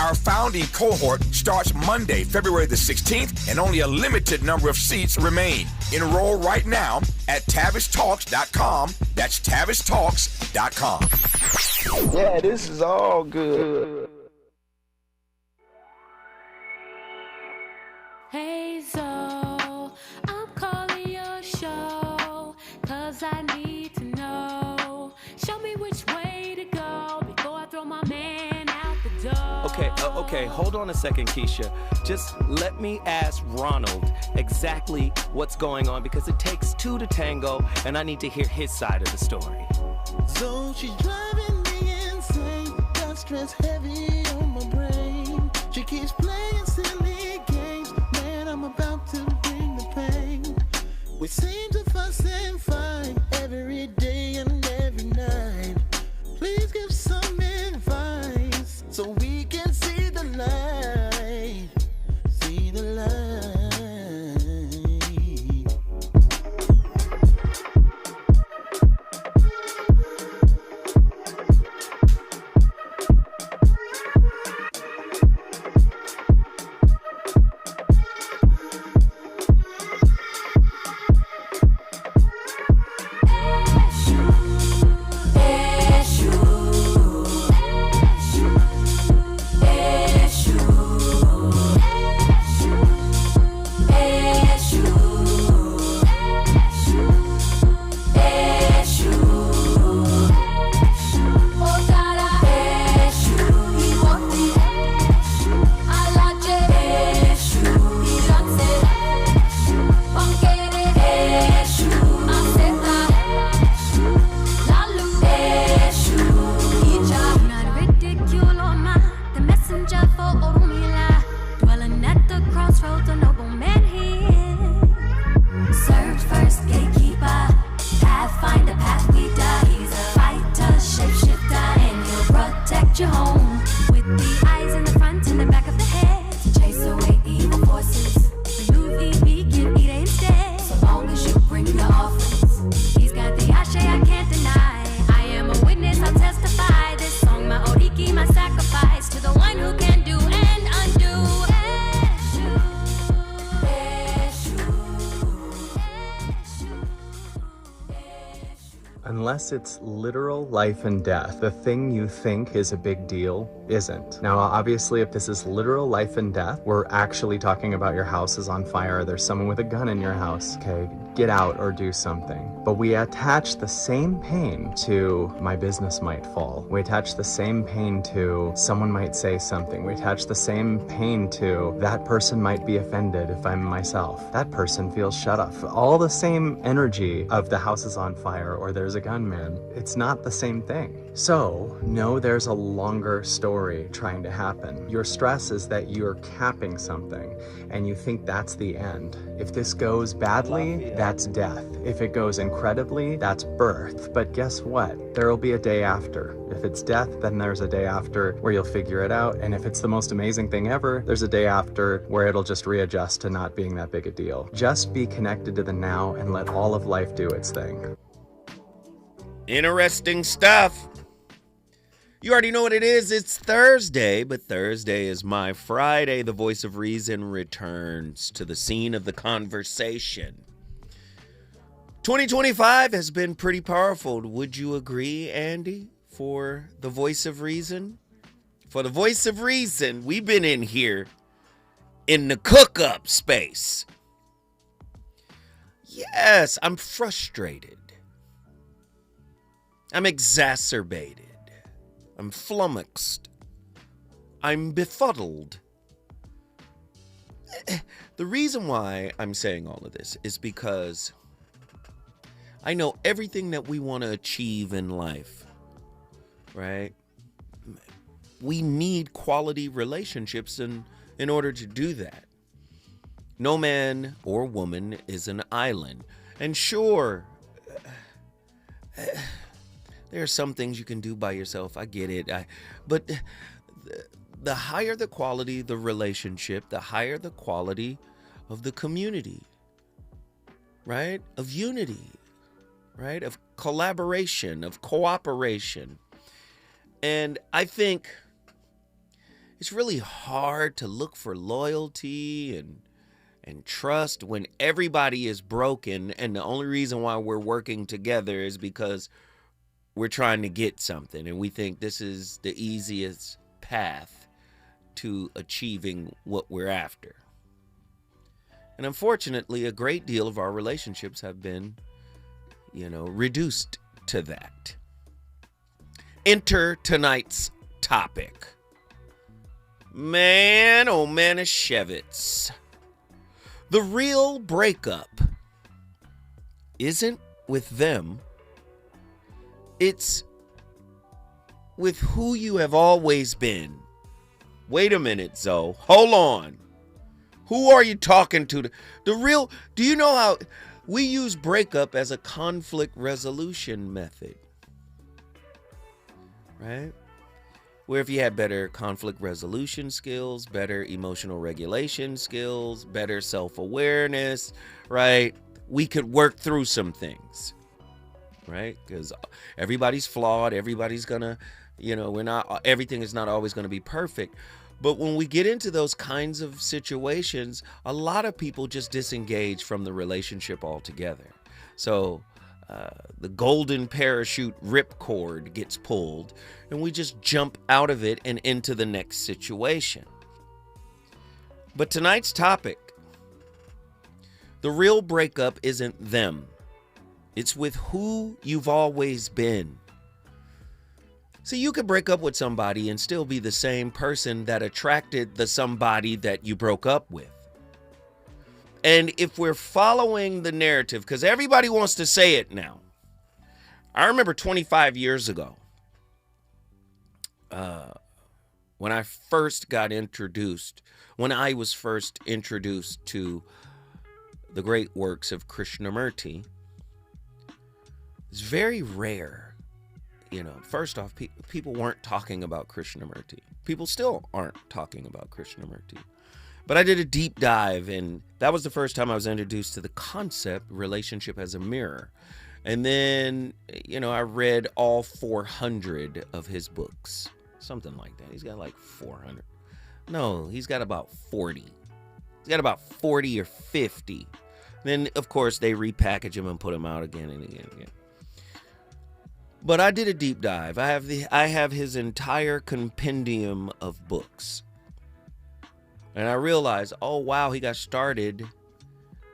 Our founding cohort starts Monday, February the 16th, and only a limited number of seats remain. Enroll right now at TavishTalks.com. That's TavishTalks.com. Yeah, this is all good. Hey, so I'm calling your show, 'cause I need to know. Show me which way to go before I throw my man out the door. Okay, hold on a second, Keisha. Just let me ask Ronald exactly what's going on, because it takes two to tango, and I need to hear his side of the story. So she's driving me insane, got stress heavy on my brain. She keeps playing silly games, man, I'm about to bring the pain. We seem to fuss and fight every day and every night. Please give some advice so we can see the light, see the light. Unless it's literal life and death, the thing you think is a big deal isn't. Now, obviously, if this is literal life and death, we're actually talking about your house is on fire, there's someone with a gun in your house, okay? Get out or do something. But we attach the same pain to my business might fall. We attach the same pain to someone might say something. We attach the same pain to that person might be offended if I'm myself. That person feels shut off. All the same energy of the house is on fire or there's a gunman. It's not the same thing. So, no, there's a longer story trying to happen. Your stress is that you're capping something and you think that's the end. If this goes badly, that's death. If it goes incredibly, that's birth. But guess what? There will be a day after. If it's death, then there's a day after where you'll figure it out. And if it's the most amazing thing ever, there's a day after where it'll just readjust to not being that big a deal. Just be connected to the now and let all of life do its thing. Interesting stuff. You already know what it is. It's Thursday, but Thursday is my Friday. The voice of reason returns to the scene of the conversation. 2025 has been pretty powerful. Would you agree, Andy, for the voice of reason? For the voice of reason, we've been in here in the cook-up space. Yes, I'm frustrated. I'm exacerbated. I'm flummoxed. I'm befuddled. The reason why I'm saying all of this is because I know everything that we want to achieve in life, right? We need quality relationships in order to do that. No man or woman is an island. And sure, there are some things you can do by yourself. I get it. But the higher the quality of the relationship, the higher the quality of the community, right? Of unity, right? Of collaboration, of cooperation. And I think it's really hard to look for loyalty and trust when everybody is broken, and the only reason why we're working together is because we're trying to get something, and we think this is the easiest path to achieving what we're after. And unfortunately, a great deal of our relationships have been, reduced to that. Enter tonight's topic. Man, oh Manischewitz. The real breakup isn't with them. It's with who you have always been. Wait a minute, Zoe. Hold on. Who are you talking to? Do you know how we use breakup as a conflict resolution method? Right? Where if you had better conflict resolution skills, better emotional regulation skills, better self-awareness, right? We could work through some things, right? Because everybody's flawed. Everybody's gonna, everything is not always gonna be perfect. But when we get into those kinds of situations, a lot of people just disengage from the relationship altogether. So the golden parachute ripcord gets pulled, and we just jump out of it and into the next situation. But tonight's topic, the real breakup isn't them. It's with who you've always been. See, you could break up with somebody and still be the same person that attracted the somebody that you broke up with. And if we're following the narrative, because everybody wants to say it now. I remember 25 years ago, when I was first introduced to the great works of Krishnamurti, it's very rare. First off, people weren't talking about Krishnamurti. People still aren't talking about Krishnamurti. But I did a deep dive, and that was the first time I was introduced to the concept, relationship as a mirror. And then, I read all 400 of his books. Something like that. He's got like 400. No, he's got about 40. He's got about 40 or 50. Then, of course, they repackage him and put him out again and again and again. But I did a deep dive. I have his entire compendium of books. And I realized, oh wow, he got started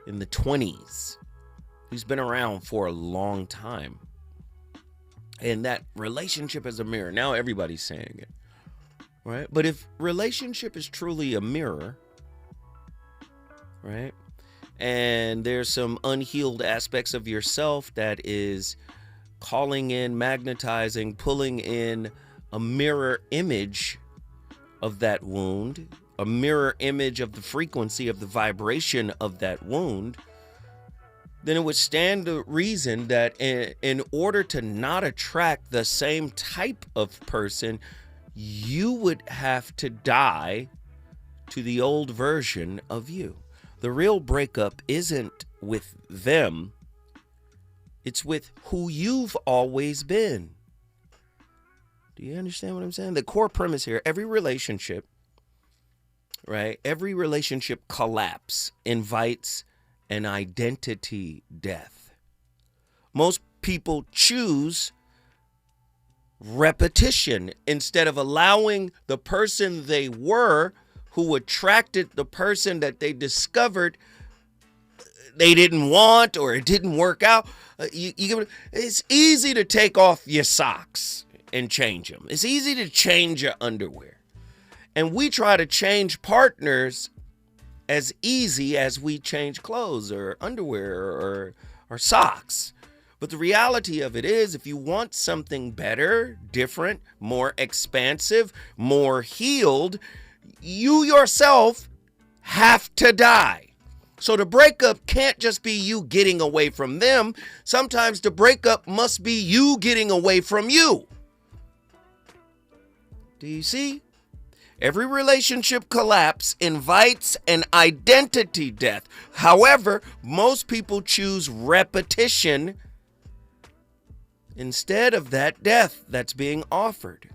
in the 20s. He's been around for a long time. And that relationship as a mirror, now everybody's saying it. Right? But if relationship is truly a mirror, right? And there's some unhealed aspects of yourself that is calling in, magnetizing, pulling in a mirror image of that wound, a mirror image of the frequency of the vibration of that wound, then it would stand to reason that in order to not attract the same type of person, you would have to die to the old version of you. The real breakup isn't with them. It's with who you've always been. Do you understand what I'm saying? The core premise here, every relationship, right? Every relationship collapse invites an identity death. Most people choose repetition instead of allowing the person they were, who attracted the person that they discovered they didn't want or it didn't work out. It's easy to take off your socks and change them. It's easy to change your underwear. And we try to change partners as easy as we change clothes or underwear or socks. But the reality of it is, if you want something better, different, more expansive, more healed, you yourself have to die. So the breakup can't just be you getting away from them. Sometimes the breakup must be you getting away from you. Do you see? Every relationship collapse invites an identity death. However, most people choose repetition instead of that death that's being offered.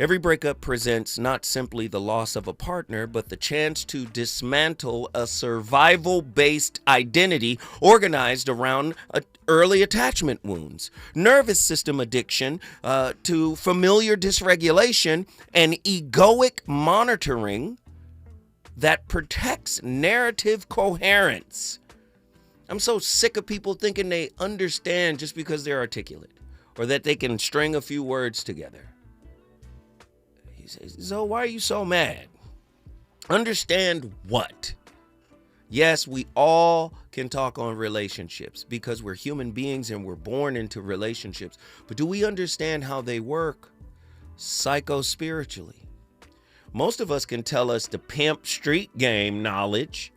Every breakup presents not simply the loss of a partner, but the chance to dismantle a survival-based identity organized around early attachment wounds, nervous system addiction to familiar dysregulation, and egoic monitoring that protects narrative coherence. I'm so sick of people thinking they understand just because they're articulate or that they can string a few words together. He says, so why are you so mad? Understand what? Yes, we all can talk on relationships because we're human beings and we're born into relationships. But do we understand how they work psycho-spiritually? Most of us can tell us the pimp street game knowledge,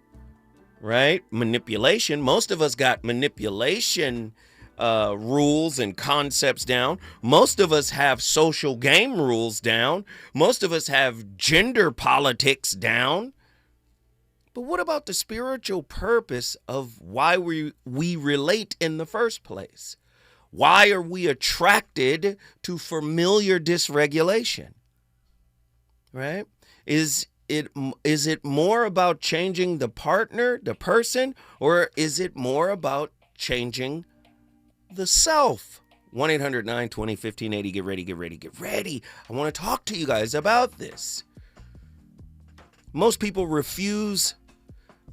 right? Manipulation. Most of us got manipulation rules and concepts down. Most of us have social game rules down. Most of us have gender politics down. But what about the spiritual purpose of why we relate in the first place? Why are we attracted to familiar dysregulation? Right? Is it more about changing the partner, the person, or is it more about changing the self? 1-800-920-1580. Get ready, get ready, get ready. I want to talk to you guys about this. Most people refuse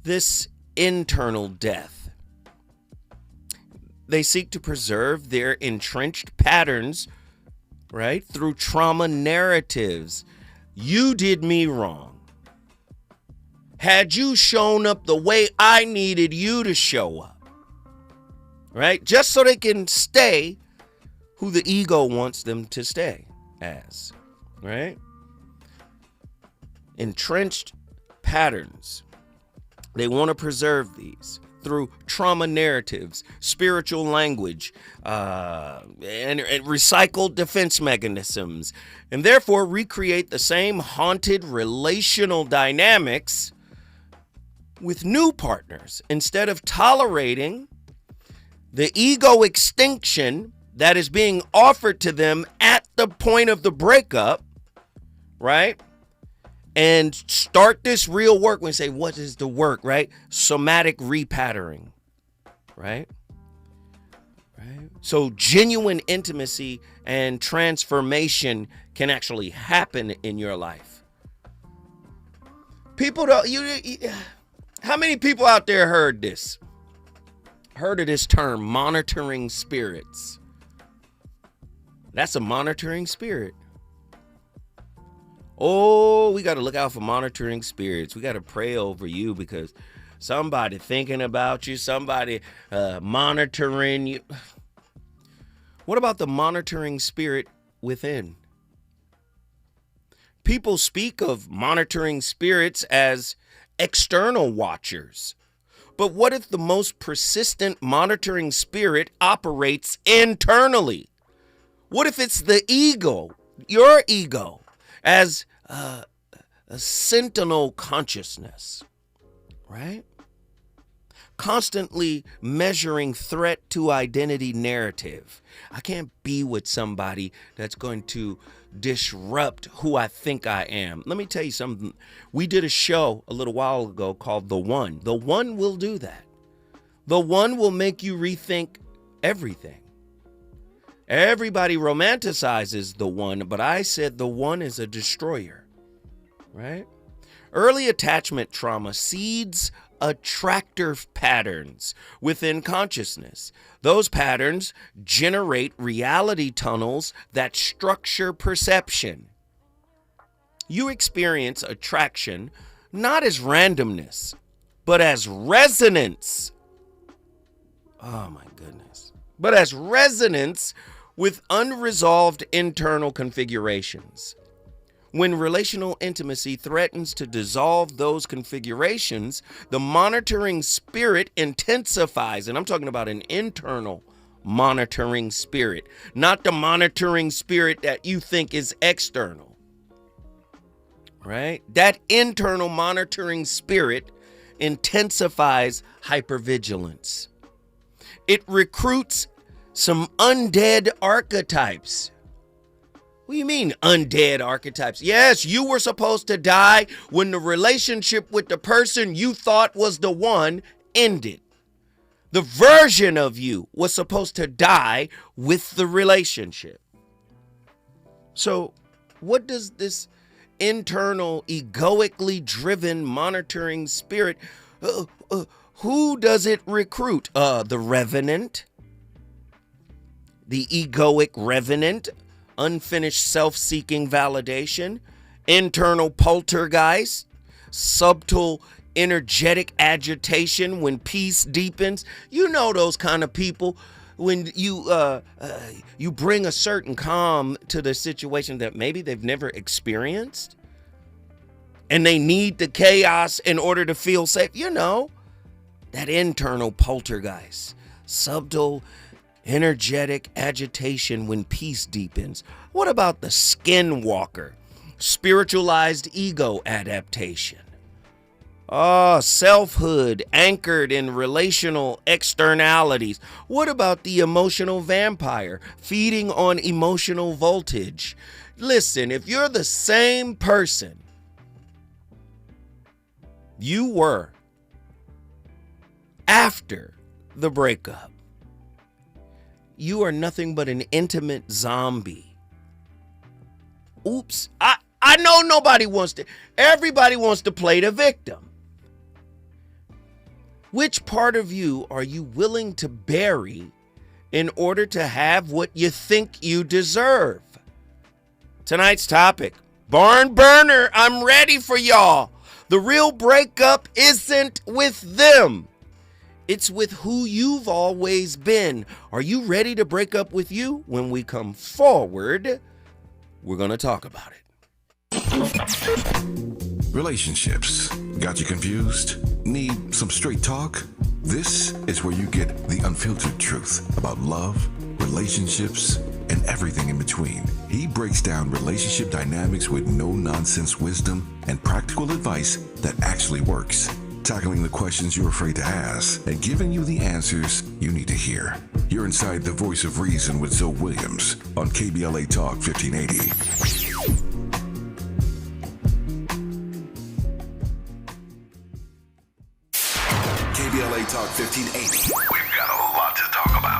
this internal death. They seek to preserve their entrenched patterns, right, through trauma narratives. You did me wrong. Had you shown up the way I needed you to show up, right? Just so they can stay who the ego wants them to stay as, right? Entrenched patterns. They want to preserve these through trauma narratives, spiritual language, and recycled defense mechanisms, and therefore recreate the same haunted relational dynamics with new partners instead of tolerating the ego extinction that is being offered to them at the point of the breakup, right? And start this real work. When we say, what is the work, right? Somatic repatterning, right? Right. So genuine intimacy and transformation can actually happen in your life. People don't, how many people out there heard this? Heard of this term, monitoring spirits? That's a monitoring spirit. Oh, we got to look out for monitoring spirits. We got to pray over you because somebody thinking about you, somebody monitoring you. What about the monitoring spirit within? People speak of monitoring spirits as external watchers. But what if the most persistent monitoring spirit operates internally? What if it's the ego, your ego, as a sentinel consciousness, right? Constantly measuring threat to identity narrative. I can't be with somebody that's going to disrupt who I think I am. Let me tell you something. We did a show a little while ago called The One. The One will do that. The One will make you rethink everything. Everybody romanticizes the one, but I said the one is a destroyer, right? Early attachment trauma seeds attractor patterns within consciousness. Those patterns generate reality tunnels that structure perception. You experience attraction not as randomness, but as resonance. Oh my goodness. But as resonance with unresolved internal configurations. When relational intimacy threatens to dissolve those configurations, the monitoring spirit intensifies. And I'm talking about an internal monitoring spirit, not the monitoring spirit that you think is external. Right? That internal monitoring spirit intensifies hypervigilance. It recruits some undead archetypes. What do you mean undead archetypes? Yes, you were supposed to die when the relationship with the person you thought was the one ended. The version of you was supposed to die with the relationship. So what does this internal, egoically driven monitoring spirit, who does it recruit? The revenant, the egoic revenant, unfinished self-seeking validation, internal poltergeist, subtle energetic agitation when peace deepens. You know those kind of people when you bring a certain calm to the situation that maybe they've never experienced and they need the chaos in order to feel safe. You know, that internal poltergeist, subtle energetic agitation when peace deepens. What about the skinwalker, spiritualized ego adaptation? Selfhood anchored in relational externalities. What about the emotional vampire, feeding on emotional voltage? Listen, if you're the same person you were after the breakup, you are nothing but an intimate zombie. Oops. I know everybody wants to play the victim. Which part of you are you willing to bury in order to have what you think you deserve? Tonight's topic, barn burner, I'm ready for y'all. The real breakup isn't with them. It's with who you've always been. Are you ready to break up with you? When we come forward, we're going to talk about it. Relationships. Got you confused? Need some straight talk? This is where you get the unfiltered truth about love, relationships, and everything in between. He breaks down relationship dynamics with no-nonsense wisdom and practical advice that actually works. Tackling the questions you're afraid to ask and giving you the answers you need to hear. You're inside the Voice of Reason with Zoe Williams on KBLA Talk 1580. KBLA Talk 1580. We've got a lot to talk about.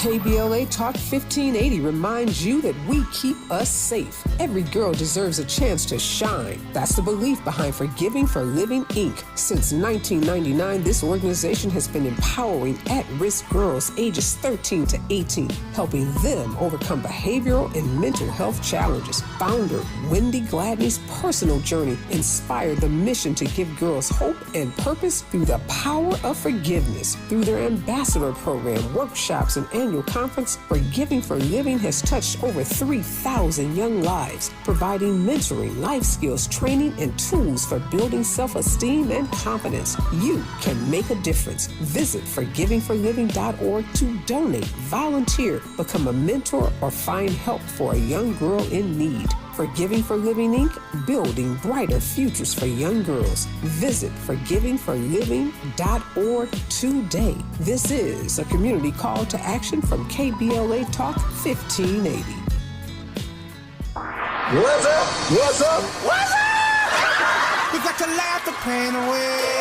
KBLA Talk 1580 reminds you that we keep us safe. Every girl deserves a chance to shine. That's the belief behind Forgiving for Living, Inc. Since 1999, this organization has been empowering at-risk girls ages 13 to 18, helping them overcome behavioral and mental health challenges. Founder Wendy Gladney's personal journey inspired the mission to give girls hope and purpose through the power of forgiveness. Through their ambassador program, workshops, and annual conference, Forgiving for Living has touched over 3,000 young lives, providing mentoring, life skills, training, and tools for building self-esteem and confidence. You can make a difference. Visit forgivingforliving.org to donate, volunteer, become a mentor, or find help for a young girl in need. Forgiving for Living, Inc., building brighter futures for young girls. Visit forgivingforliving.org today. This is a community call to action from KBLA Talk 1580. What's up? What's up? What's up? We got to laugh the pain away.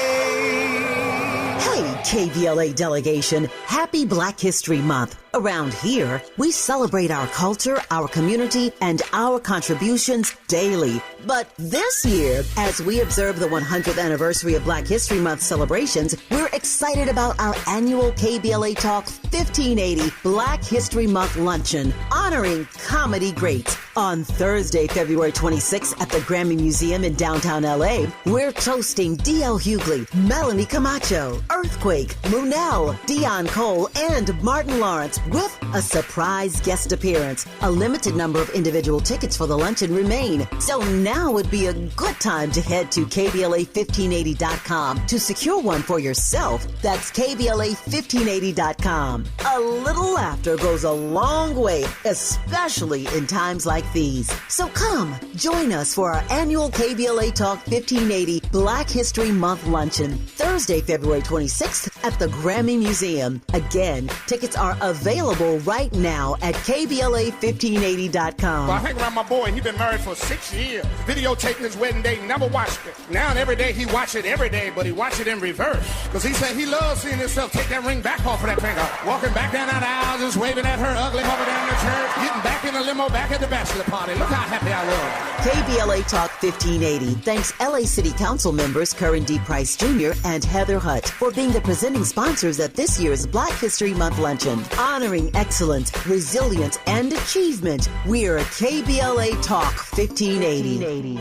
Hey, KBLA delegation, happy Black History Month. Around here, we celebrate our culture, our community, and our contributions daily. But this year, as we observe the 100th anniversary of Black History Month celebrations, we're excited about our annual KBLA Talk 1580 Black History Month Luncheon, honoring comedy greats. On Thursday, February 26th at the Grammy Museum in downtown LA, we're toasting D.L. Hughley, Melanie Camacho, Earthquake, Munell, Dion Cole, and Martin Lawrence with a surprise guest appearance. A limited number of individual tickets for the luncheon remain, so now would be a good time to head to KBLA1580.com to secure one for yourself. That's KBLA1580.com. A little laughter goes a long way, especially in times like these. So come, join us for our annual KBLA Talk 1580 Black History Month Luncheon, Thursday, February 26th at the Grammy Museum. Again, tickets are available right now at KBLA1580.com. I hang around my boy. He been married for 6 years. Videotaping his wedding day, never watched it. Now and every day he watch it every day, but he watch it in reverse. Because he said he loves seeing himself take that ring back off of that finger. Walking back down that aisle, just waving at her ugly mother down the church. Getting back in the limo, back at the bachelor party. Look how happy I was. KBLA Talk 1580 thanks LA City Council members Curran D. Price Jr. and Heather Hutt for being the presenting sponsors at this year's Black History Month luncheon. Honoring excellence, resilience, and achievement, we're KBLA Talk 1580.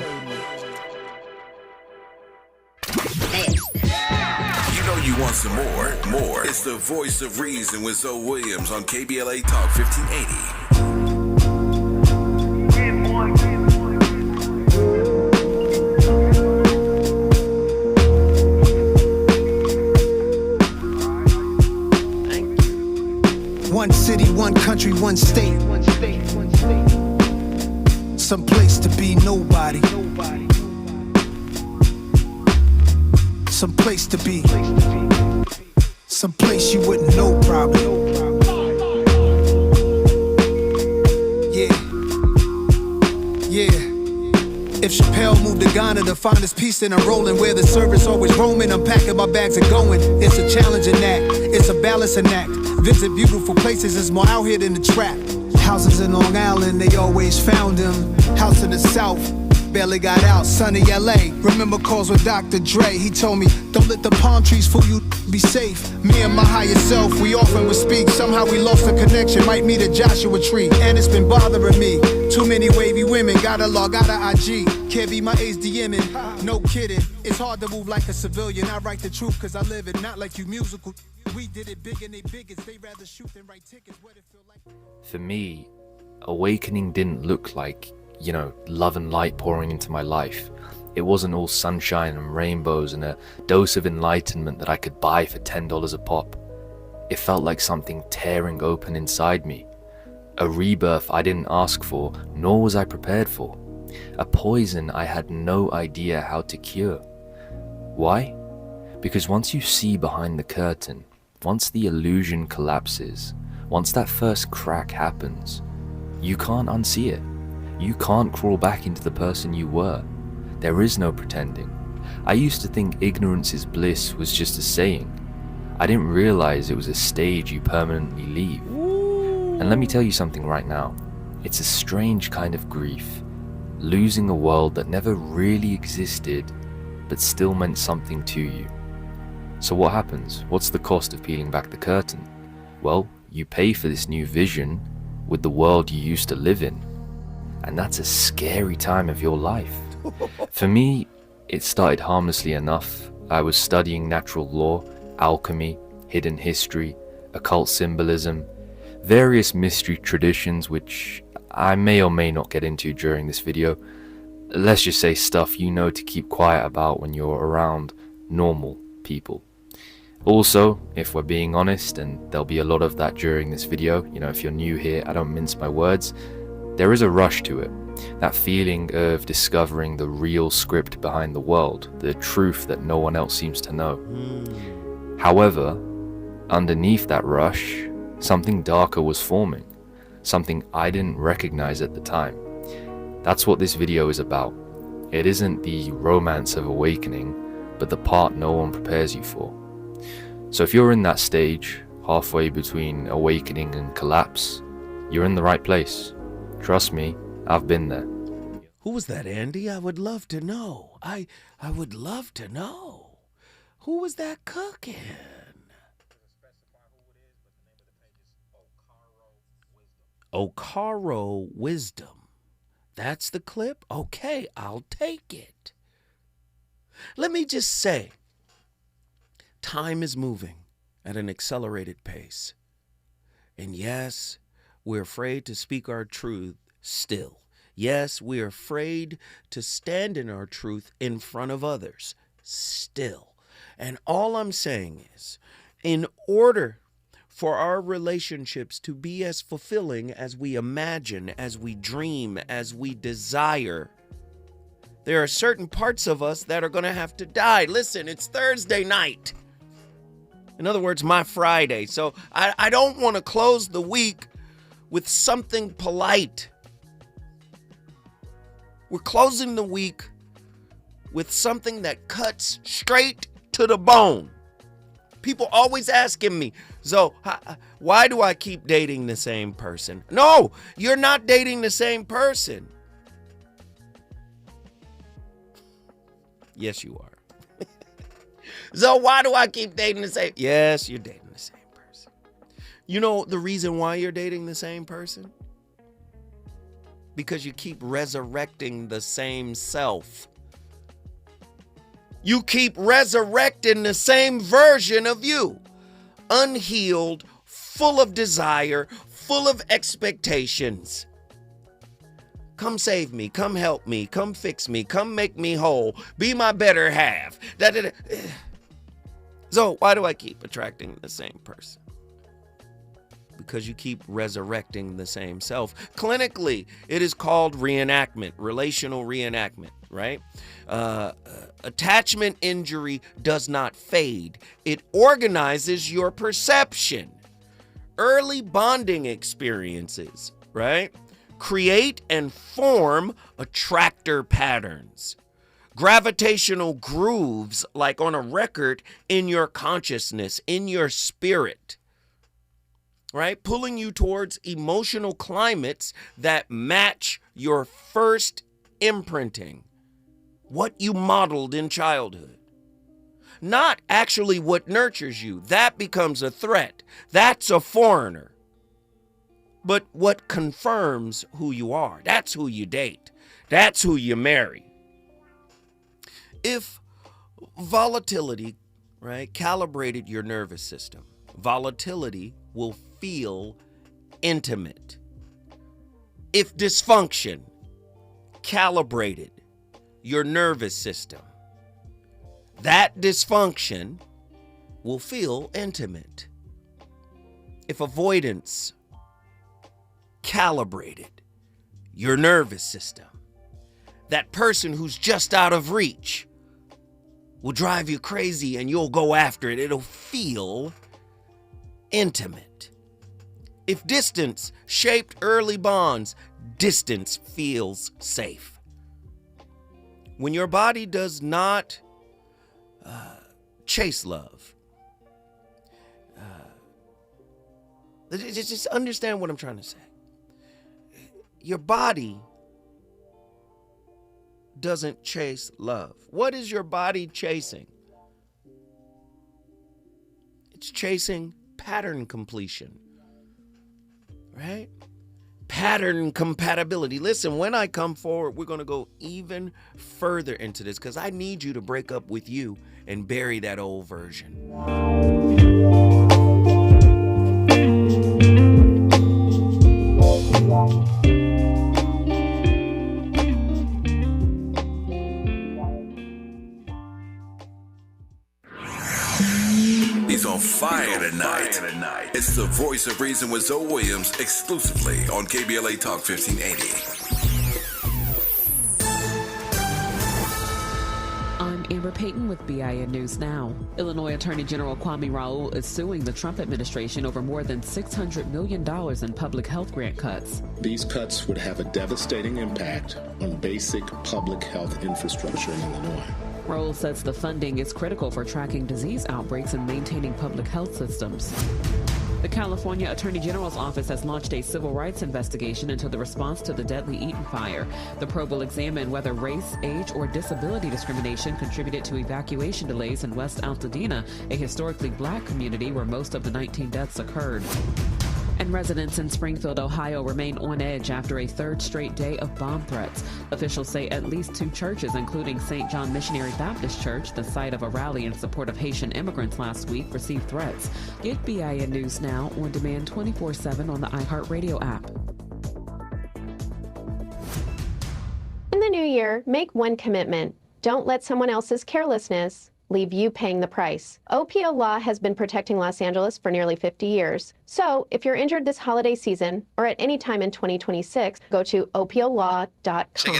You know you want some more. It's the voice of reason with Zoe Williams on KBLA Talk 1580. One city, one country, one state. Some place to be nobody. Some place to be. Some place you wouldn't know probably. Yeah. If Chappelle moved to Ghana to find his peace, then I'm rolling where the service always roaming. I'm packing my bags and going. It's a challenging act. It's a balancing act. Visit beautiful places, it's more out here than the trap. Houses in Long Island, they always found him. House in the South, barely got out. Sunny LA, remember calls with Dr. Dre. He told me, don't let the palm trees fool you, be safe. Me and my higher self, we often would speak. Somehow we lost the connection, might meet a Joshua tree. And it's been bothering me. Too many wavy women, gotta log out of IG. Can't be my age DMing, no kidding. It's hard to move like a civilian. I write the truth cause I live it, not like you musical. We did it big and they biggest. They rather shoot than write tickets. What it feel like? For me, awakening didn't look like, love and light pouring into my life. It wasn't all sunshine and rainbows and a dose of enlightenment that I could buy for $10 a pop. It felt like something tearing open inside me. A rebirth I didn't ask for, nor was I prepared for. A poison I had no idea how to cure. Why? Because once you see behind the curtain, once the illusion collapses, once that first crack happens, you can't unsee it. You can't crawl back into the person you were. There is no pretending. I used to think ignorance is bliss was just a saying. I didn't realize it was a stage you permanently leave. And let me tell you something right now. It's a strange kind of grief. Losing a world that never really existed, but still meant something to you. So what happens? What's the cost of peeling back the curtain? Well, you pay for this new vision with the world you used to live in. And that's a scary time of your life. For me, it started harmlessly enough. I was studying natural law, alchemy, hidden history, occult symbolism, various mystery traditions which I may or may not get into during this video. Let's just say stuff you know to keep quiet about when you're around normal people. Also, if we're being honest, and there'll be a lot of that during this video, if you're new here, I don't mince my words, there is a rush to it. That feeling of discovering the real script behind the world, the truth that no one else seems to know. However, underneath that rush, something darker was forming, something I didn't recognize at the time. That's what this video is about. It isn't the romance of awakening, but the part no one prepares you for. So if you're in that stage, halfway between awakening and collapse, you're in the right place. Trust me, I've been there. Who was that, Andy? I would love to know. I would love to know. Who was that cooking? Okaro Wisdom. That's the clip? Okay, I'll take it. Let me just say, time is moving at an accelerated pace. And yes, we're afraid to speak our truth still. Yes, we're afraid to stand in our truth in front of others still. And all I'm saying is, in order for our relationships to be as fulfilling as we imagine, as we dream, as we desire, there are certain parts of us that are going to have to die. Listen, it's Thursday night. In other words, my Friday. So I don't want to close the week with something polite. We're closing the week with something that cuts straight to the bone. People always asking me, Zoe, why do I keep dating the same person? No, you're not dating the same person. Yes, you are. Zoe, why do I keep dating the same? Yes, you're dating the same person. You know the reason why you're dating the same person? Because you keep resurrecting the same self. You keep resurrecting the same version of you. Unhealed, full of desire, full of expectations. Come save me, come help me, come fix me, come make me whole, be my better half. So why do I keep attracting the same person? Because you keep resurrecting the same self. Clinically, it is called reenactment, relational reenactment, right? Attachment injury does not fade. It organizes your perception. Early bonding experiences, right, create and form attractor patterns. Gravitational grooves, like on a record, in your consciousness, in your spirit, right? Pulling you towards emotional climates that match your first imprinting, what you modeled in childhood. Not actually what nurtures you. That becomes a threat. That's a foreigner. But what confirms who you are. That's who you date. That's who you marry. If volatility, right, calibrated your nervous system, volatility will feel intimate. If dysfunction calibrated your nervous system, that dysfunction will feel intimate. If avoidance calibrated your nervous system, that person who's just out of reach will drive you crazy and you'll go after it. It'll feel intimate. If distance shaped early bonds, distance feels safe. When your body does not chase love, just understand what I'm trying to say. Your body doesn't chase love. What is your body chasing? It's chasing pattern completion, right? Pattern compatibility. Listen, when I come forward, we're going to go even further into this because I need you to break up with you and bury that old version. He's on fire tonight. It's the Voice of Reason with Zoe Williams exclusively on KBLA Talk 1580. I'm Amber Payton with BIN News Now. Illinois Attorney General Kwame Raoul is suing the Trump administration over more than $600 million in public health grant cuts. These cuts would have a devastating impact on basic public health infrastructure in Illinois. Raoul says the funding is critical for tracking disease outbreaks and maintaining public health systems. The California Attorney General's office has launched a civil rights investigation into the response to the deadly Eaton fire. The probe will examine whether race, age, or disability discrimination contributed to evacuation delays in West Altadena, a historically black community where most of the 19 deaths occurred. And residents in Springfield, Ohio remain on edge after a third straight day of bomb threats. Officials say at least 2 churches, including St. John Missionary Baptist Church, the site of a rally in support of Haitian immigrants last week, received threats. Get BIN News Now on demand 24/7 on the iHeartRadio app. In the new year, make one commitment. Don't let someone else's carelessness leave you paying the price. OPO Law has been protecting Los Angeles for nearly 50 years. So if you're injured this holiday season or at any time in 2026, go to opolaw.com.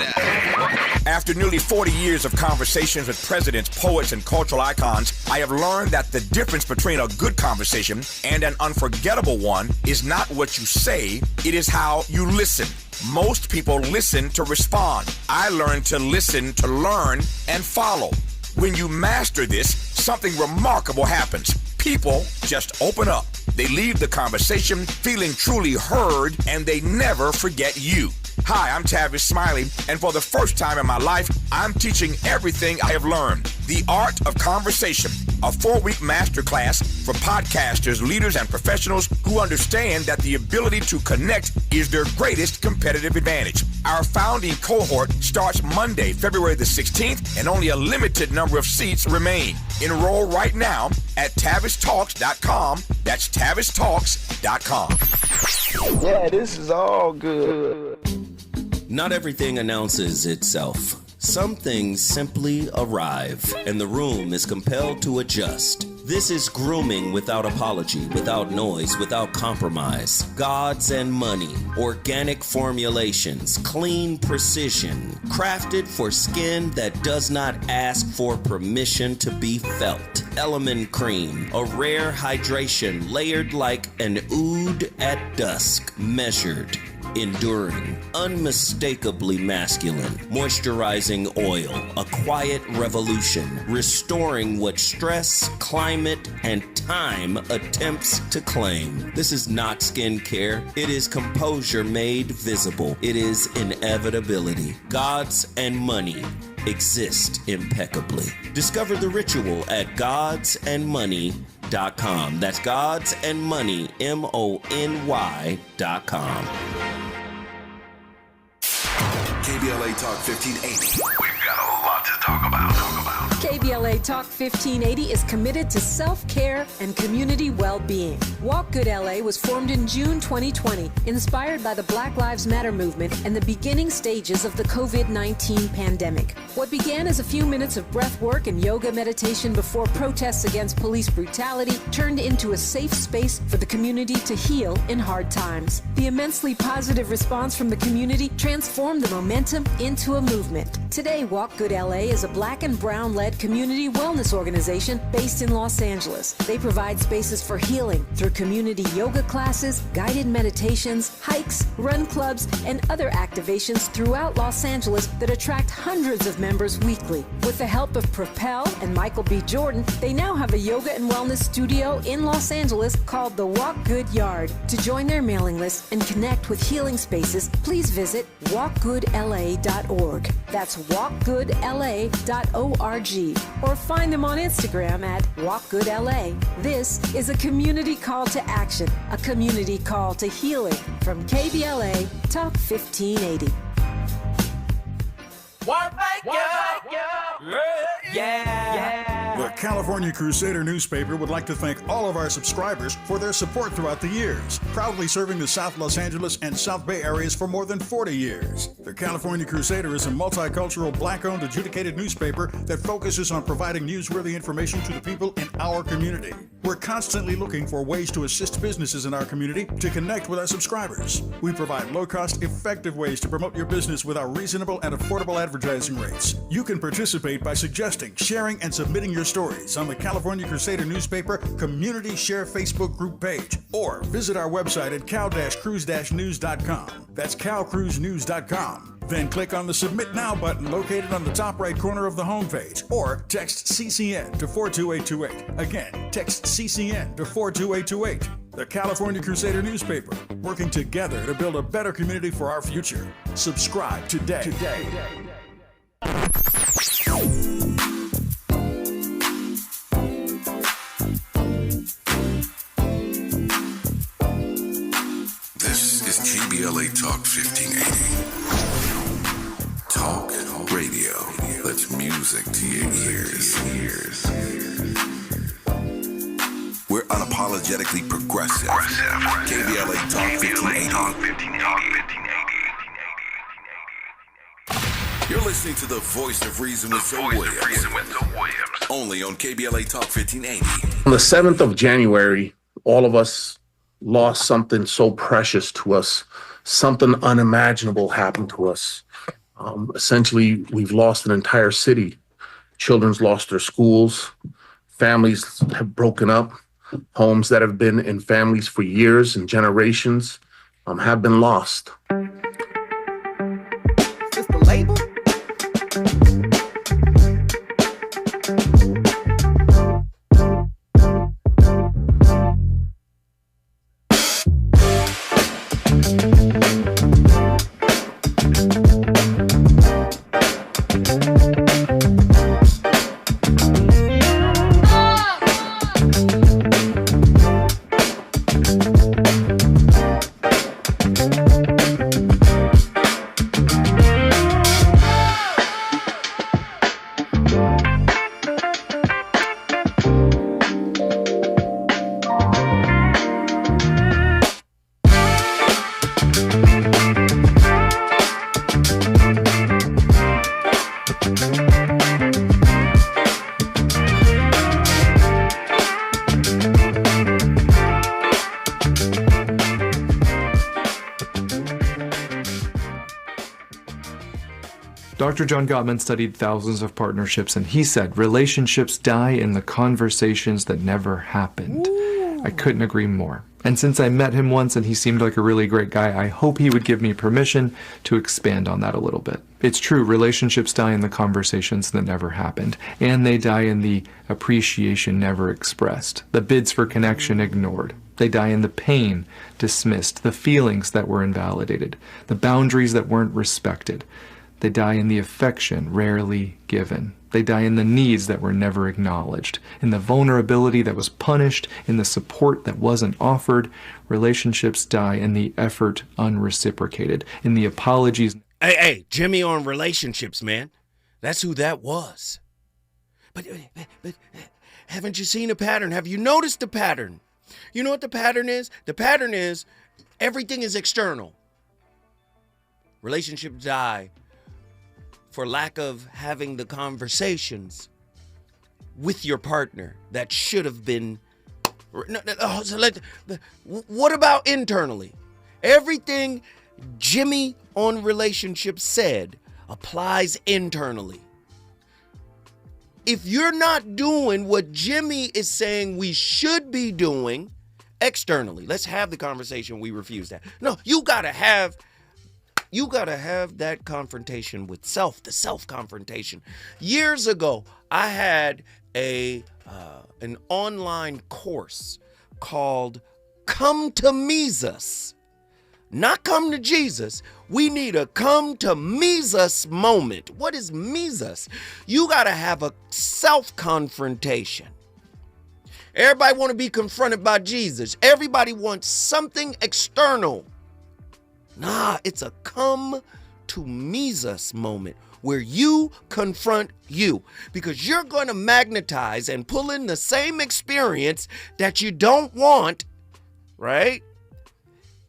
After nearly 40 years of conversations with presidents, poets, and cultural icons, I have learned that the difference between a good conversation and an unforgettable one is not what you say, it is how you listen. Most people listen to respond. I learned to listen to learn and follow. When you master this, something remarkable happens. People just open up. They leave the conversation feeling truly heard, and they never forget you. Hi, I'm Tavis Smiley, and for the first time in my life, I'm teaching everything I have learned. The Art of Conversation, a 4-week masterclass for podcasters, leaders, and professionals who understand that the ability to connect is their greatest competitive advantage. Our founding cohort starts Monday, February the 16th, and only a limited number of seats remain. Enroll right now at tavistalks.com. That's tavistalks.com. Yeah, this is all good. Not everything announces itself. Some things simply arrive, and the room is compelled to adjust. This is grooming without apology, without noise, without compromise. Gods and money, organic formulations, clean precision, crafted for skin that does not ask for permission to be felt. Element Cream, a rare hydration layered like an oud at dusk, measured, enduring, unmistakably masculine, moisturizing oil, a quiet revolution, restoring what stress, climate, and time attempts to claim. This is not skincare. It is composure made visible. It is inevitability. Gods and money exist impeccably. Discover the ritual at godsandmoney.com. That's godsandmoney, MONY.com. KBLA Talk 1580. We've got a lot to talk about. KBLA Talk 1580 is committed to self-care and community well-being. Walk Good LA was formed in June 2020, inspired by the Black Lives Matter movement and the beginning stages of the COVID-19 pandemic. What began as a few minutes of breath work and yoga meditation before protests against police brutality turned into a safe space for the community to heal in hard times. The immensely positive response from the community transformed the momentum into a movement. Today, Walk Good LA is a Black and Brown-led community wellness organization based in Los Angeles. They provide spaces for healing through community yoga classes, guided meditations, hikes, run clubs, and other activations throughout Los Angeles that attract hundreds of members weekly. With the help of Propel and Michael B. Jordan, they now have a yoga and wellness studio in Los Angeles called the Walk Good Yard. To join their mailing list and connect with healing spaces, please visit walkgoodla.org. That's walkgoodla.org. Or find them on Instagram at walkgoodla. This is a community call to action, a community call to healing from KBLA Talk 1580. The California Crusader newspaper would like to thank all of our subscribers for their support throughout the years, proudly serving the South Los Angeles and South Bay areas for more than 40 years. The California Crusader is a multicultural, Black-owned, adjudicated newspaper that focuses on providing newsworthy information to the people in our community. We're constantly looking for ways to assist businesses in our community to connect with our subscribers. We provide low-cost, effective ways to promote your business with our reasonable and affordable advertising rates. You can participate by suggesting, sharing, and submitting your stories on the California Crusader newspaper Community Share Facebook group page, or visit our website at cal-cruise-news.com. That's calcruisenews.com. Then click on the Submit Now button located on the top right corner of the homepage, or text CCN to 42828. Again, text CCN to 42828. The California Crusader newspaper, working together to build a better community for our future. Subscribe today. This is KBLA Talk 1580. Talk radio. That's music to your ears. We're unapologetically progressive. KBLA Talk 1580. You're listening to the voice of reason with Zoe Williams. Only on KBLA Talk 1580. On the 7th of January, all of us lost something so precious to us. Something unimaginable happened to us. Essentially, we've lost an entire city. Children's lost their schools. Families have broken up. Homes that have been in families for years and generations have been lost. Just the label? Dr. John Gottman studied thousands of partnerships, and he said relationships die in the conversations that never happened. Ooh. I couldn't agree more. And since I met him once and he seemed like a really great guy, I hope he would give me permission to expand on that a little bit. It's true, relationships die in the conversations that never happened, and they die in the appreciation never expressed, the bids for connection ignored. They die in the pain dismissed, the feelings that were invalidated, the boundaries that weren't respected. They die in the affection rarely given. They die in the needs that were never acknowledged, in the vulnerability that was punished, in the support that wasn't offered. Relationships die in the effort unreciprocated, in the apologies. Hey, Jimmy on relationships, man. That's who that was. But haven't you seen a pattern? Have you noticed the pattern? You know what the pattern is? The pattern is everything is external. Relationships die for lack of having the conversations with your partner that should have been. What about internally? Everything Jimmy on relationships said applies internally. If you're not doing what Jimmy is saying we should be doing externally, let's have the conversation we refuse that. No, you gotta have that confrontation with self, the self-confrontation. Years ago, I had an online course called Come to Mesus. Not come to Jesus. We need a come to Mesus moment. What is Mesus? You got to have a self-confrontation. Everybody want to be confronted by Jesus. Everybody wants something external. Nah, it's a come to Mesus moment where you confront you, because you're going to magnetize and pull in the same experience that you don't want, right?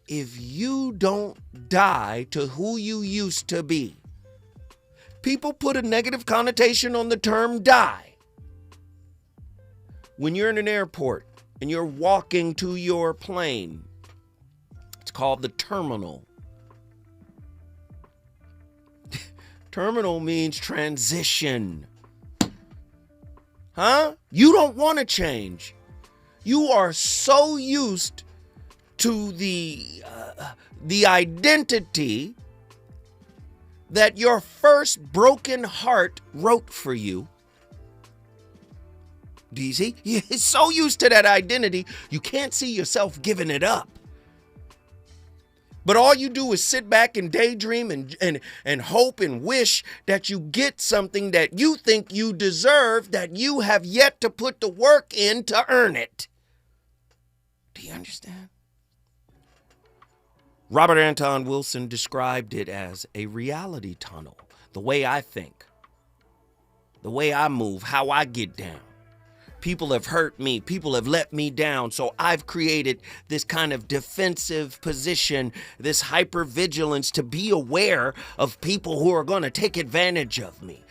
If you don't die to who you used to be. People put a negative connotation on the term die. When you're in an airport and you're walking to your plane, it's called the terminal. Terminal means transition. Huh? You don't want to change. You are so used to the identity that your first broken heart wrote for you. Do you see? You're so used to that identity, you can't see yourself giving it up. But all you do is sit back and daydream and hope and wish that you get something that you think you deserve, that you have yet to put the work in to earn it. Do you understand? Robert Anton Wilson described it as a reality tunnel. The way I think, the way I move, how I get down. People have hurt me. People have let me down. So I've created this kind of defensive position, this hypervigilance to be aware of people who are going to take advantage of me.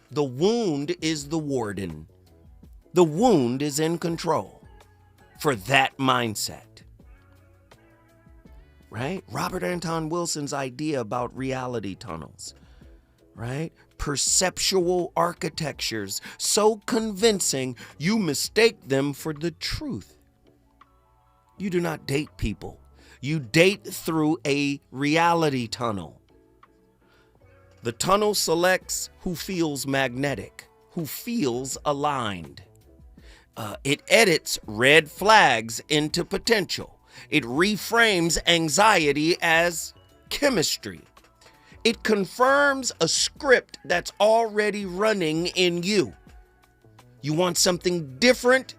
The wound is the warden. The wound is in control for that mindset. Right? Robert Anton Wilson's idea about reality tunnels, right? Perceptual architectures so convincing you mistake them for the truth. You do not date people. You date through a reality tunnel. The tunnel selects who feels magnetic, who feels aligned. It edits red flags into potential. It reframes anxiety as chemistry. It confirms a script that's already running in you. You want something different?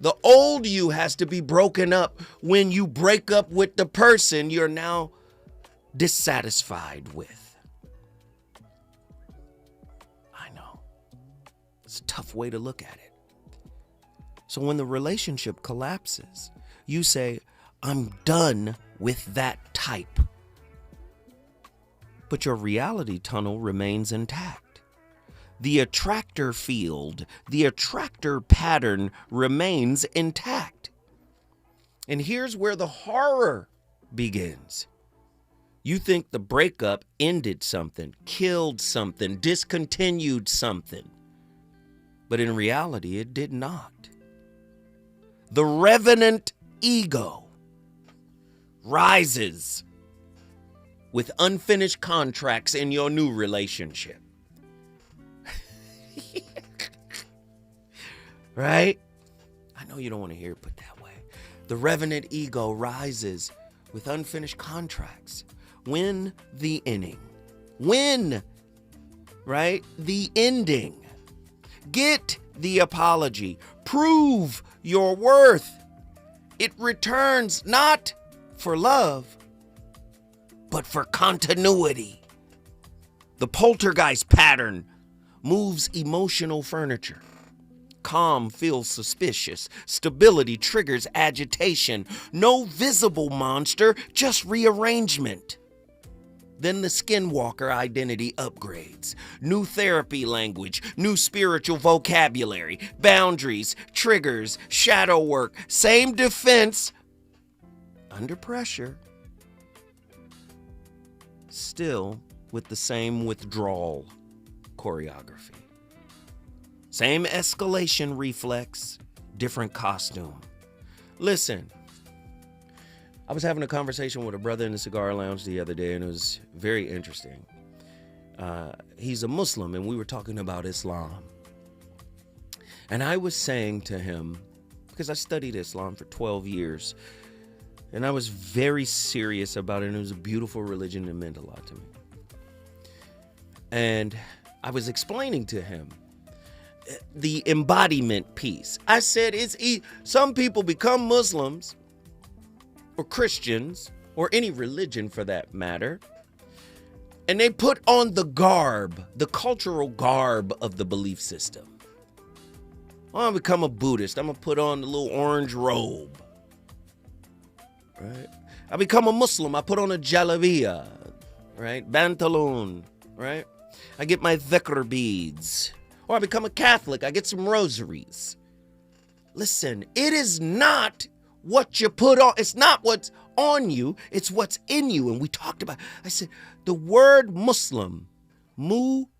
The old you has to be broken up when you break up with the person you're now dissatisfied with. I know. It's a tough way to look at it. So when the relationship collapses, you say, I'm done with that type. But your reality tunnel remains intact. The attractor field, the attractor pattern remains intact. And here's where the horror begins. You think the breakup ended something, killed something, discontinued something. But in reality, it did not. The revenant ego rises with unfinished contracts in your new relationship. Right? I know you don't want to hear it put that way. The revenant ego rises with unfinished contracts. Win the inning. Win, right? The ending. Get the apology. Prove your worth. It returns not for love, but for continuity. The poltergeist pattern moves emotional furniture. Calm feels suspicious. Stability triggers agitation. No visible monster, just rearrangement. Then the skinwalker identity upgrades. New therapy language, new spiritual vocabulary, boundaries, triggers, shadow work, same defense, under pressure. Still with the same withdrawal choreography. Same escalation reflex, different costume. Listen, I was having a conversation with a brother in the cigar lounge the other day, and it was very interesting. He's a Muslim, and we were talking about Islam. And I was saying to him, because I studied Islam for 12 years, and I was very serious about it, and it was a beautiful religion that meant a lot to me. And I was explaining to him the embodiment piece. I said, some people become Muslims or Christians or any religion for that matter, and they put on the garb, the cultural garb of the belief system. I'm gonna become a Buddhist. I'm gonna put on the little orange robe. Right? I become a Muslim. I put on a jalabiya, right? Bantalon, right? I get my dhikr beads. Or I become a Catholic. I get some rosaries. Listen, it is not what you put on. It's not what's on you. It's what's in you. And we talked about, I said, the word Muslim, Mu-Salem.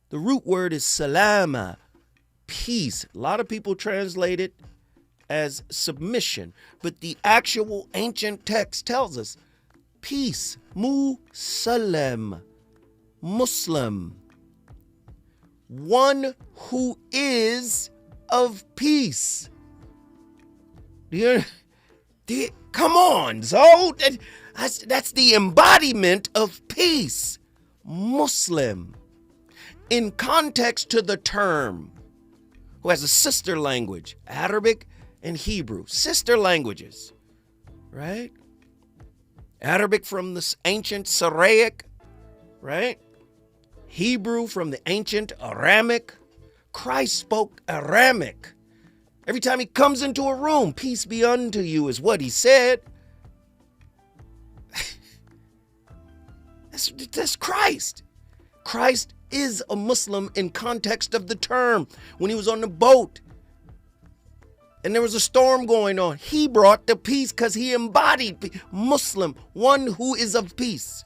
The root word is salama, peace. A lot of people translate it as submission. But the actual ancient text tells us peace, Mu-Salem, Muslim. One who is of peace. Come on, Zo. That's the embodiment of peace. Muslim. In context to the term, who has a sister language, Arabic and Hebrew, sister languages, right? Arabic from the ancient Syriac, right? Hebrew from the ancient Aramic, Christ spoke Aramaic. Every time he comes into a room, peace be unto you is what he said. That's Christ. Christ is a Muslim in context of the term. When he was on the boat and there was a storm going on, he brought the peace because he embodied Muslim, one who is of peace.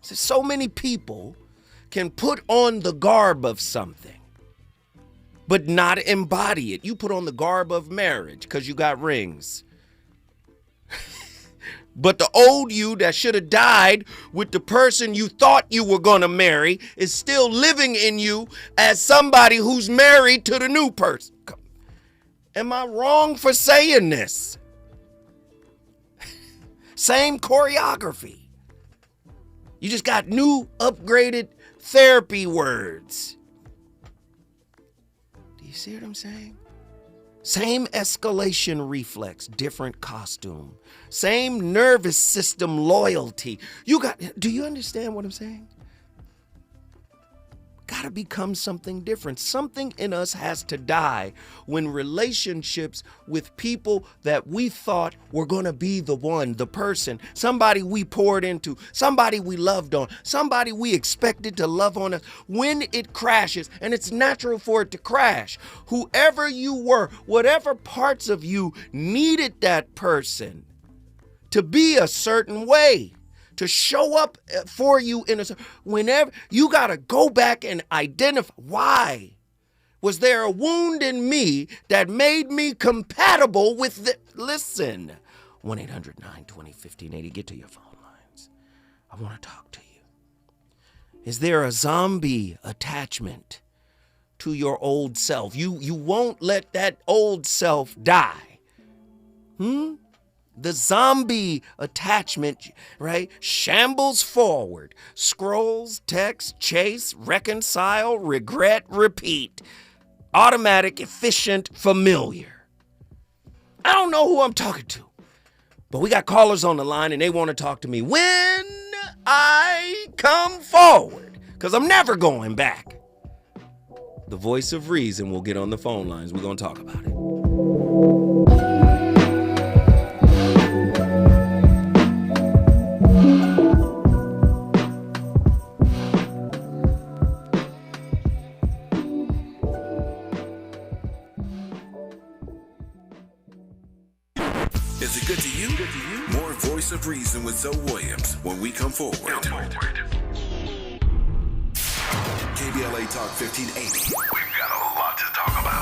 So many people can put on the garb of something, but not embody it. You put on the garb of marriage because you got rings. But the old you that should have died with the person you thought you were going to marry is still living in you as somebody who's married to the new person. Am I wrong for saying this? Same choreography. You just got new upgraded therapy words. Do you see what I'm saying? Same escalation reflex, different costume. Same nervous system loyalty. Do you understand what I'm saying? Gotta become something different. Something in us has to die when relationships with people that we thought were gonna be the one, the person, somebody we poured into, somebody we loved on, somebody we expected to love on us, when it crashes, and it's natural for it to crash. Whoever you were, whatever parts of you needed that person to be a certain way, to show up for you whenever you got to go back and identify why. Was there a wound in me that made me compatible with the, listen, 1-800-920-1580, get to your phone lines. I want to talk to you. Is there a zombie attachment to your old self? You won't let that old self die. The zombie attachment, right, shambles forward, scrolls, text, chase, reconcile, regret, repeat. Automatic, efficient, familiar. I don't know who I'm talking to, but we got callers on the line and they want to talk to me when I come forward, because I'm never going back. The voice of reason will get on the phone lines. We're going to talk about it. Is it good to you? More Voice of Reason with Zoe Williams when we come forward. KBLA Talk 1580. We've got a lot to talk about.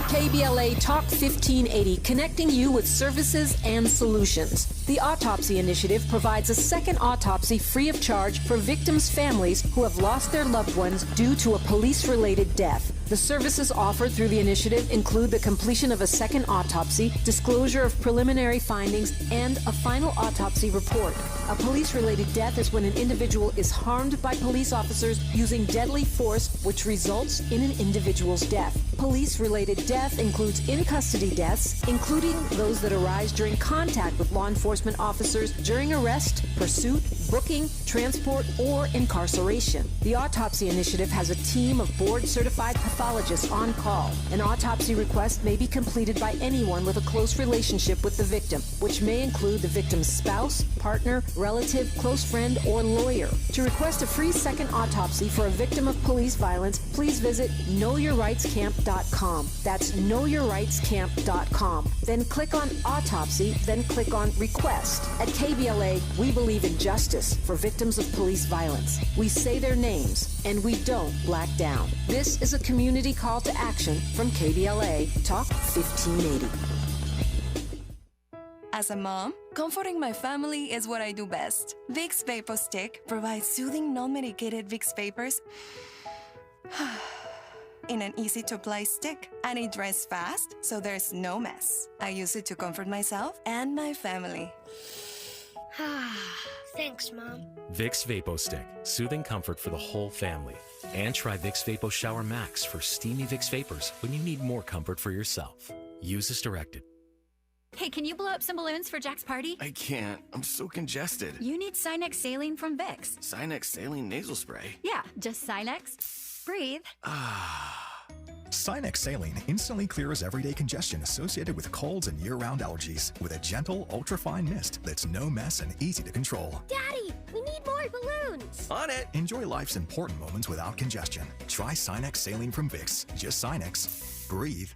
KBLA Talk 1580, connecting you with services and solutions. The Autopsy Initiative provides a second autopsy free of charge for victims' families who have lost their loved ones due to a police-related death. The services offered through the initiative include the completion of a second autopsy, disclosure of preliminary findings, and a final autopsy report. A police-related death is when an individual is harmed by police officers using deadly force, which results in an individual's death. Police-related death includes in-custody deaths, including those that arise during contact with law enforcement officers during arrest, pursuit, booking, transport, or incarceration. The Autopsy Initiative has a team of board-certified pathologists on call. An autopsy request may be completed by anyone with a close relationship with the victim, which may include the victim's spouse, partner, relative, close friend, or lawyer. To request a free second autopsy for a victim of police violence, please visit knowyourrightscamp.com. That's knowyourrightscamp.com. Then click on Autopsy, then click on Request. At KBLA, we believe in justice for victims of police violence. We say their names, and we don't black down. This is a community call to action from KBLA Talk 1580. As a mom, comforting my family is what I do best. Vicks Vapor Stick provides soothing, non-medicated Vicks Vapors in an easy-to-apply stick, and it dries fast, so there's no mess. I use it to comfort myself and my family. Thanks, Mom. Vicks Vapo Stick, soothing comfort for the whole family. And try Vicks Vapo Shower Max for steamy Vicks Vapors when you need more comfort for yourself. Use as directed. Hey, can you blow up some balloons for Jack's party? I can't. I'm so congested. You need Sinex Saline from Vicks. Sinex Saline Nasal Spray? Yeah, just Sinex. Breathe. Sinex saline instantly clears everyday congestion associated with colds and year-round allergies with a gentle, ultra-fine mist that's no mess and easy to control. Daddy, we need more balloons. On it! Enjoy life's important moments without congestion. Try Sinex saline from Vicks. Just Sinex. Breathe.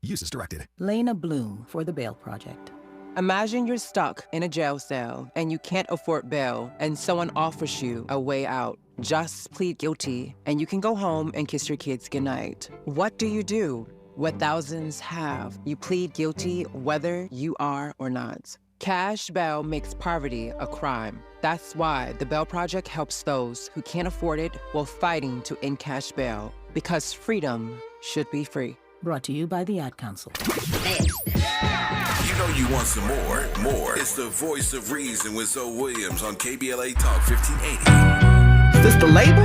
Use as directed. Lena Bloom for the Bail Project. Imagine you're stuck in a jail cell and you can't afford bail and someone offers you a way out. Just plead guilty and you can go home and kiss your kids goodnight. What do? What thousands have. You plead guilty whether you are or not. Cash bail makes poverty a crime. That's why the Bail Project helps those who can't afford it while fighting to end cash bail. Because freedom should be free. Brought to you by the Ad Council. You know you want some more. It's the voice of reason with Zoe Williams on KBLA Talk 1580. Is this the label?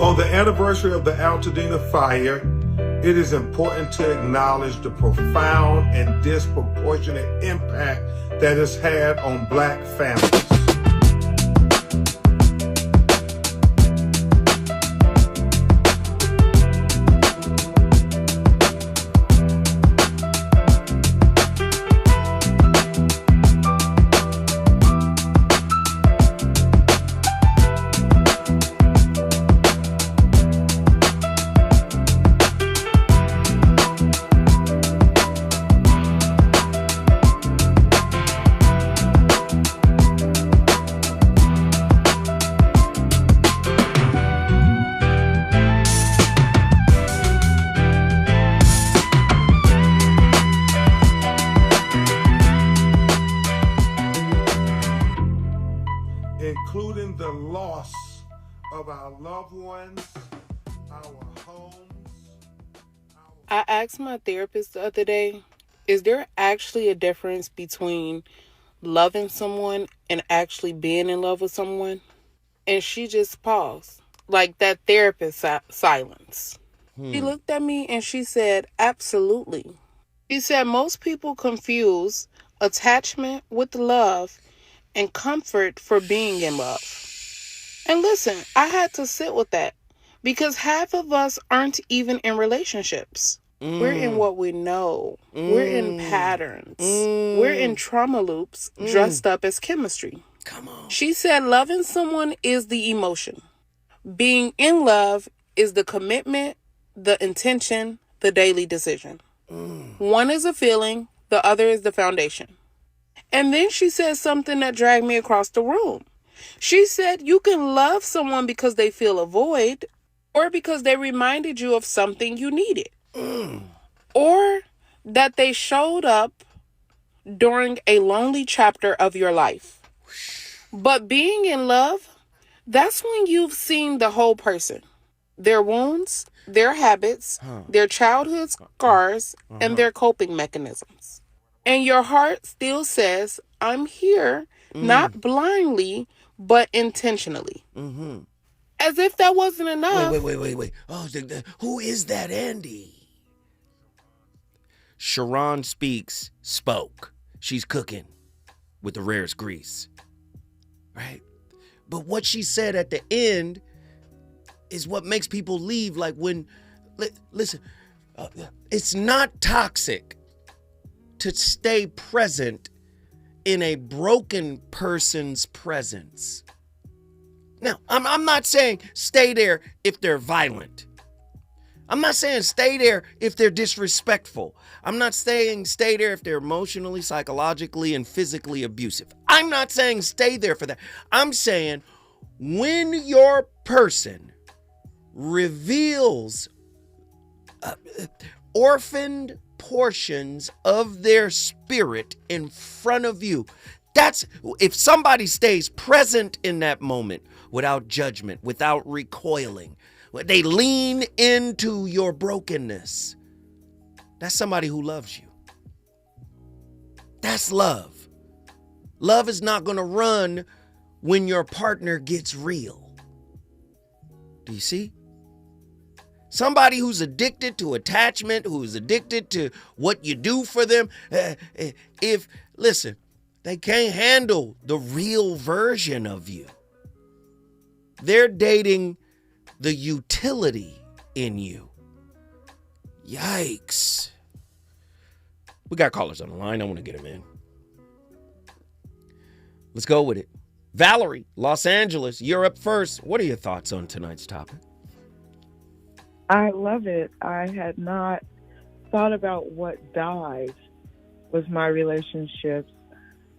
On the anniversary of the Altadena fire, it is important to acknowledge the profound and disproportionate impact that it's had on Black families. Including the loss of our loved ones, our homes. I asked my therapist the other day, is there actually a difference between loving someone and actually being in love with someone? And she just paused, like that therapist silence. She looked at me and she said, absolutely. She said most people confuse attachment with love and comfort for being in love. And listen, I had to sit with that because half of us aren't even in relationships. We're in what we know. We're in patterns. We're in trauma loops dressed up as chemistry. Come on. She said loving someone is the emotion. Being in love is the commitment, the intention, the daily decision. One is a feeling, the other is the foundation. And then she said something that dragged me across the room. She said you can love someone because they fill a void or because they reminded you of something you needed. Or that they showed up during a lonely chapter of your life. But being in love, that's when you've seen the whole person. Their wounds, their habits, their childhood scars, and their coping mechanisms. And your heart still says, I'm here, not blindly, but intentionally. As if that wasn't enough. Wait. Oh, who is that Andy? Sharon spoke. She's cooking with the rarest grease. Right? But what she said at the end is what makes people leave. Like listen, it's not toxic to stay present in a broken person's presence. Now, I'm not saying stay there if they're violent. I'm not saying stay there if they're disrespectful. I'm not saying stay there if they're emotionally, psychologically, and physically abusive. I'm not saying stay there for that. I'm saying when your person reveals orphaned portions of their spirit in front of you, that's if somebody stays present in that moment without judgment, without recoiling, they lean into your brokenness. That's somebody who loves you. That's love. Love is not going to run when your partner gets real. Do you see? Somebody who's addicted to attachment, who's addicted to what you do for them. Listen, They can't handle the real version of you. They're dating the utility in you. Yikes. We got callers on the line. I want to get them in. Let's go with it. Valerie, Los Angeles, you're up first. What are your thoughts on tonight's topic? I love it. I had not thought about what died with my relationships.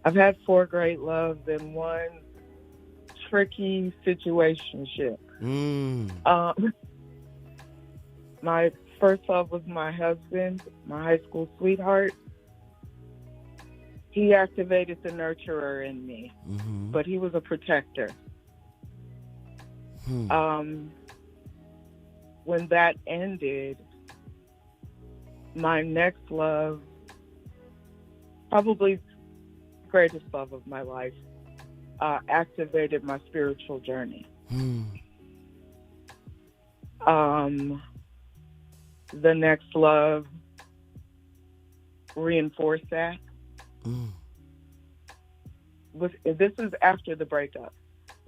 I've had 4 great loves and 1 tricky situationship. My first love was my husband, my high school sweetheart. He activated the nurturer in me, but he was a protector. When that ended, my next love, probably greatest love of my life, activated my spiritual journey. The next love reinforced that. This is after the breakup.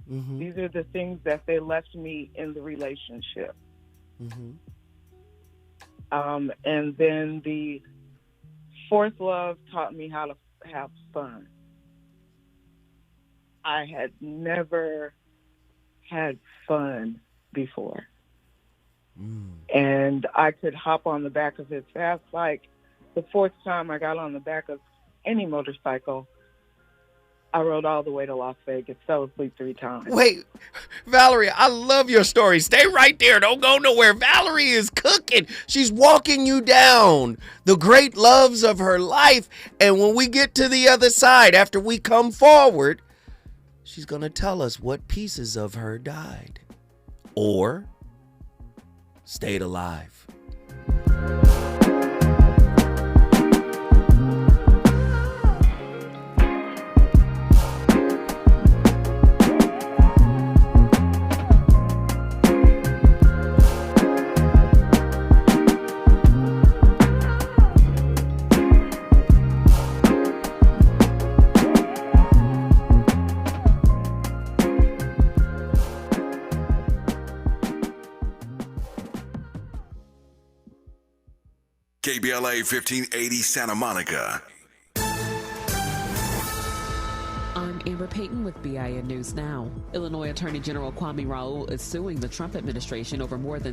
These are the things that they left me in the relationship. And then the 4th love taught me how to have fun. I had never had fun before. And I could hop on the back of his fast bike. The 4th time I got on the back of any motorcycle, I rode all the way to Las Vegas, fell asleep 3 times. Wait, Valerie, I love your story. Stay right there. Don't go nowhere. Valerie is cooking. She's walking you down the great loves of her life. And when we get to the other side, after we come forward, she's going to tell us what pieces of her died or stayed alive. KBLA 1580 Santa Monica. I'm Amber Payton with BIN News Now. Illinois Attorney General Kwame Raoul is suing the Trump administration over more than